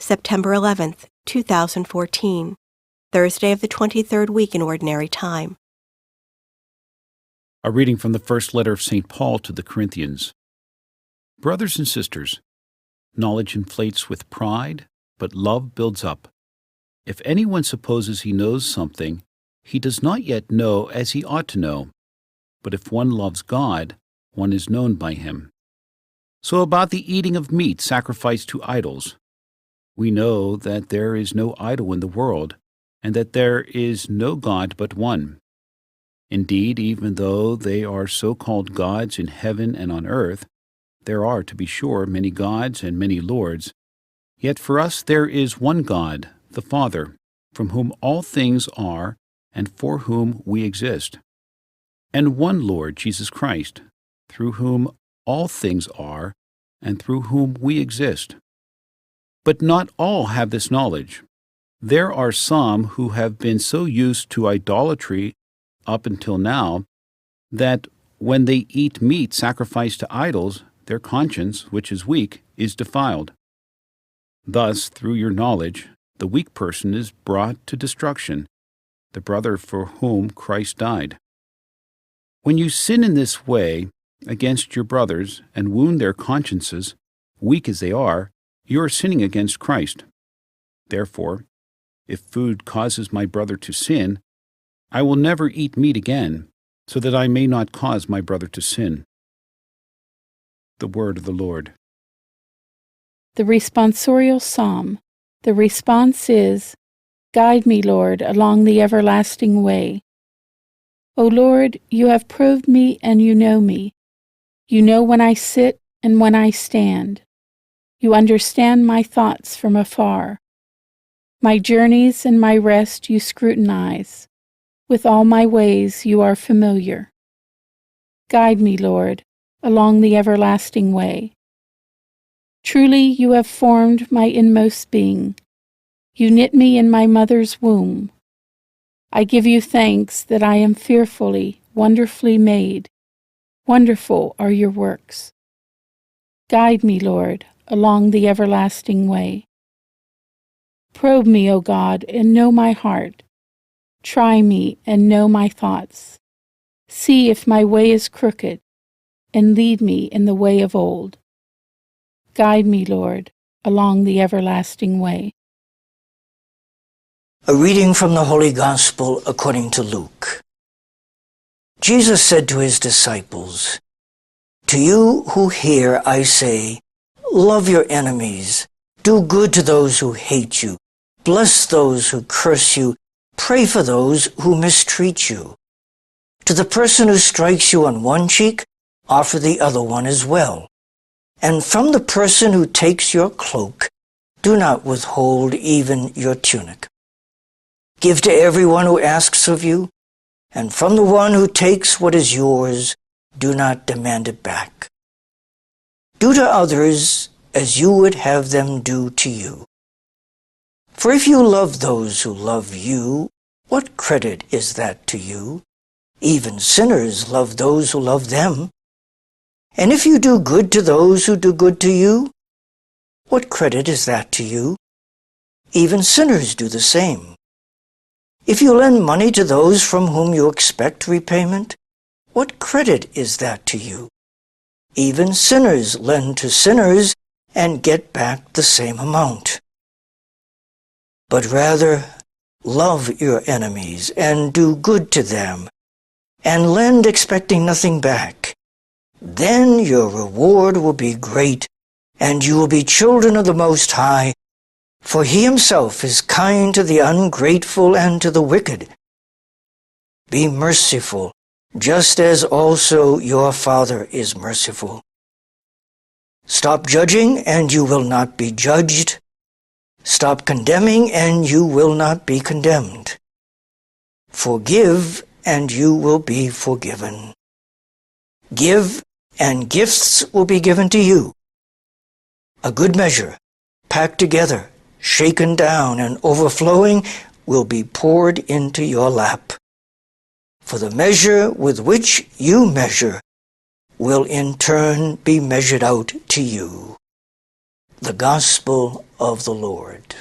September 11th, 2014, Thursday of the 23rd week in Ordinary Time. A reading from the first letter of St. Paul to the Corinthians. Brothers and sisters, knowledge inflates with pride, but love builds up. If anyone supposes he knows something, he does not yet know as he ought to know. But if one loves God, one is known by him. So about the eating of meat sacrificed to idols. We know that there is no idol in the world, and that there is no God but one. Indeed, even though they are so-called gods in heaven and on earth, there are, to be sure, many gods and many lords. Yet for us there is one God, the Father, from whom all things are and for whom we exist, and one Lord, Jesus Christ, through whom all things are and through whom we exist. But not all have this knowledge. There are some who have been so used to idolatry up until now that when they eat meat sacrificed to idols, their conscience, which is weak, is defiled. Thus, through your knowledge, the weak person is brought to destruction, the brother for whom Christ died. When you sin in this way against your brothers and wound their consciences, weak as they are, you are sinning against Christ. Therefore, if food causes my brother to sin, I will never eat meat again, so that I may not cause my brother to sin. The word of the Lord. The responsorial psalm. The response is, "Guide me, Lord, along the everlasting way." O Lord, you have probed me and you know me. You know when I sit and when I stand. You understand my thoughts from afar. My journeys and my rest you scrutinize. With all my ways you are familiar. Guide me, Lord, along the everlasting way. Truly you have formed my inmost being. You knit me in my mother's womb. I give you thanks that I am fearfully, wonderfully made. Wonderful are your works. Guide me, Lord, along the everlasting way. Probe me, O God, and know my heart. Try me and know my thoughts. See if my way is crooked, and lead me in the way of old. Guide me, Lord, along the everlasting way. A reading from the Holy Gospel according to Luke. Jesus said to his disciples, "To you who hear I say, love your enemies, do good to those who hate you, bless those who curse you, pray for those who mistreat you. To the person who strikes you on one cheek, offer the other one as well. And from the person who takes your cloak, do not withhold even your tunic. Give to everyone who asks of you, and from the one who takes what is yours, do not demand it back. Do to others as you would have them do to you. For if you love those who love you, what credit is that to you? Even sinners love those who love them. And if you do good to those who do good to you, what credit is that to you? Even sinners do the same. If you lend money to those from whom you expect repayment, what credit is that to you? Even sinners lend to sinners and get back the same amount. But rather, love your enemies and do good to them, and lend expecting nothing back. Then your reward will be great, and you will be children of the Most High, for he himself is kind to the ungrateful and to the wicked. Be merciful, just as also your Father is merciful. Stop judging, and you will not be judged. Stop condemning, and you will not be condemned. Forgive, and you will be forgiven. Give, and gifts will be given to you. A good measure, packed together, shaken down, and overflowing, will be poured into your lap. For the measure with which you measure will in turn be measured out to you. The Gospel of the Lord.